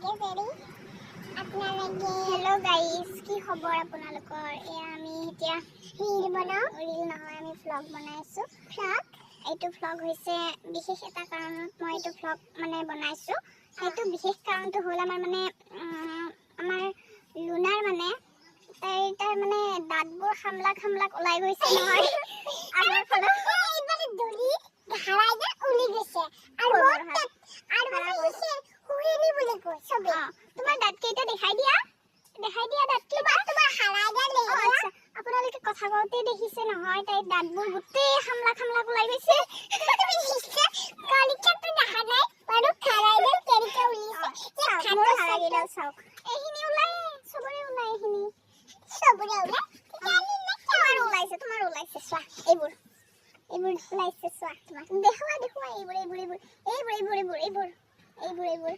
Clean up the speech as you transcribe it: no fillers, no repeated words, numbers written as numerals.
hello guys কি খবৰ আপোনালোকৰ এয়া আমি এতিয়া ৰীল বনাও ৰীল নহয় আমি ভ্লগ বনাইছো ভ্লগ এইটো ভ্লগ হৈছে বিশেষ এটা কাৰণত মই এইটো ভ্লগ মানে বনাইছো এইটো বিশেষ কাৰণটো হ'ল আমাৰ মানে আমাৰ লুনাৰ মানে তাইৰ মানে দাঁতবোৰ খামলাক ওলাই গৈছে নহয় আমাৰ ফলত এইবাৰে দলি হাৰাই দে উলি গৈছে আৰু হৈছে হুহেনি বুলি কয় সবে তোমাৰ দাঁত কেইটা দেখাই দিয়া দাঁত কেইটা তোমাৰ হাৰাই গেলে আচ্ছা আপোনালোকে কথা কওঁতে দেখিছে নহয় তাইৰ দাঁতবোৰ গোটেই খামলাক ওলাই গৈছে তুমি দেখিছা কালিকাটো দেখা নাই বাৰু হাৰাই দে কেৰিকা উলিছে খাটো হাৰাই গেল চাওক এইখিনি ওলাই সবৰে এইখিনি সবৰে ওলাই তোমাৰ ওলাইছে চোৱা এইবোৰ ওলাইছে চোৱা তোমাৰ দেখুৱা এইবোৰ